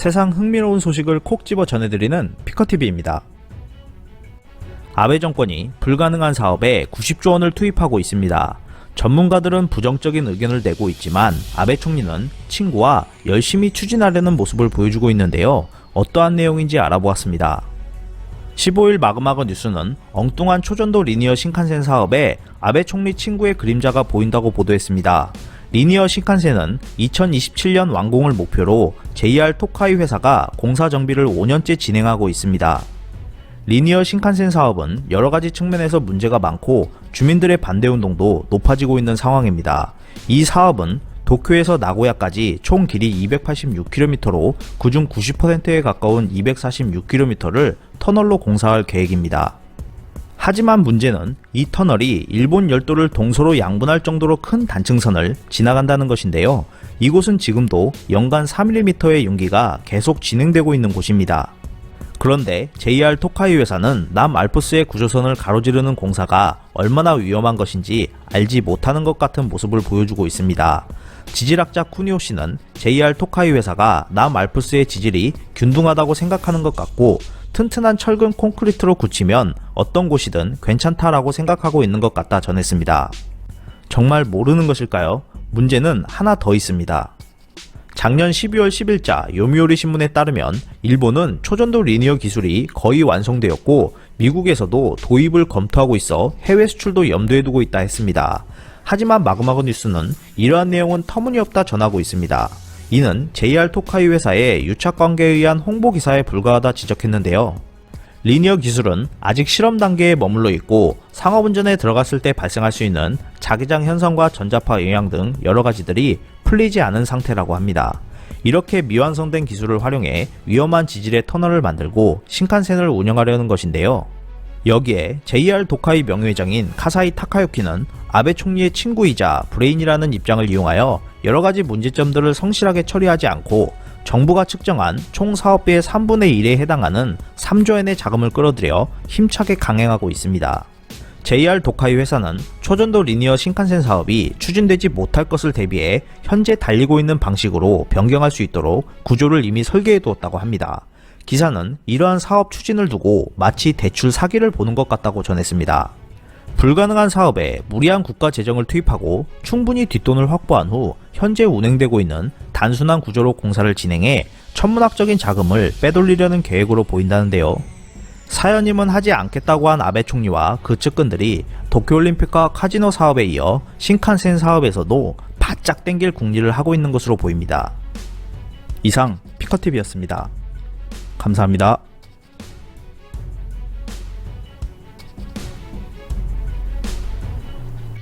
세상 흥미로운 소식을 콕 집어 전해드리는 피커TV입니다. 아베 정권이 불가능한 사업에 90조 원을 투입하고 있습니다. 전문가들은 부정적인 의견을 내고 있지만 아베 총리는 친구와 열심히 추진하려는 모습을 보여주고 있는데요. 어떠한 내용인지 알아보았습니다. 15일 마그마그 뉴스는 엉뚱한 초전도 리니어 신칸센 사업에 아베 총리 친구의 그림자가 보인다고 보도했습니다. 리니어 신칸센은 2027년 완공을 목표로 JR 토카이 회사가 공사 정비를 5년째 진행하고 있습니다. 리니어 신칸센 사업은 여러가지 측면에서 문제가 많고 주민들의 반대 운동도 높아지고 있는 상황입니다. 이 사업은 도쿄에서 나고야까지 총 길이 286km로 그중 90%에 가까운 246km를 터널로 공사할 계획입니다. 하지만 문제는 이 터널이 일본 열도를 동서로 양분할 정도로 큰 단층선을 지나간다는 것인데요. 이곳은 지금도 연간 4mm의 용기가 계속 진행되고 있는 곳입니다. 그런데 JR 토카이 회사는 남알프스의 구조선을 가로지르는 공사가 얼마나 위험한 것인지 알지 못하는 것 같은 모습을 보여주고 있습니다. 지질학자 쿠니오 씨는 JR 토카이 회사가 남알프스의 지질이 균등하다고 생각하는 것 같고 튼튼한 철근 콘크리트로 굳히면 어떤 곳이든 괜찮다라고 생각하고 있는 것 같다 전했습니다. 정말 모르는 것일까요? 문제는 하나 더 있습니다. 작년 12월 10일자 요미우리 신문에 따르면 일본은 초전도 리니어 기술이 거의 완성되었고 미국에서도 도입을 검토하고 있어 해외 수출도 염두에 두고 있다 했습니다. 하지만 마그마그 뉴스는 이러한 내용은 터무니없다 전하고 있습니다. 이는 JR 토카이 회사의 유착관계에 의한 홍보 기사에 불과하다 지적했는데요. 리니어 기술은 아직 실험 단계에 머물러 있고 상업운전에 들어갔을 때 발생할 수 있는 자기장 현상과 전자파 영향 등 여러가지들이 풀리지 않은 상태라고 합니다. 이렇게 미완성된 기술을 활용해 위험한 지질의 터널을 만들고 신칸센을 운영하려는 것인데요. 여기에 JR 도카이 명예회장인 카사이 타카유키는 아베 총리의 친구이자 브레인이라는 입장을 이용하여 여러가지 문제점들을 성실하게 처리하지 않고 정부가 측정한 총 사업비의 3분의 1에 해당하는 3조엔의 자금을 끌어들여 힘차게 강행하고 있습니다. JR 도카이 회사는 초전도 리니어 신칸센 사업이 추진되지 못할 것을 대비해 현재 달리고 있는 방식으로 변경할 수 있도록 구조를 이미 설계해 두었다고 합니다. 기사는 이러한 사업 추진을 두고 마치 대출 사기를 보는 것 같다고 전했습니다. 불가능한 사업에 무리한 국가 재정을 투입하고 충분히 뒷돈을 확보한 후 현재 운행되고 있는 단순한 구조로 공사를 진행해 천문학적인 자금을 빼돌리려는 계획으로 보인다는데요. 사연임은 하지 않겠다고 한 아베 총리와 그 측근들이 도쿄올림픽과 카지노 사업에 이어 신칸센 사업에서도 바짝 땡길 궁리를 하고 있는 것으로 보입니다. 이상 피커TV였습니다. 감사합니다.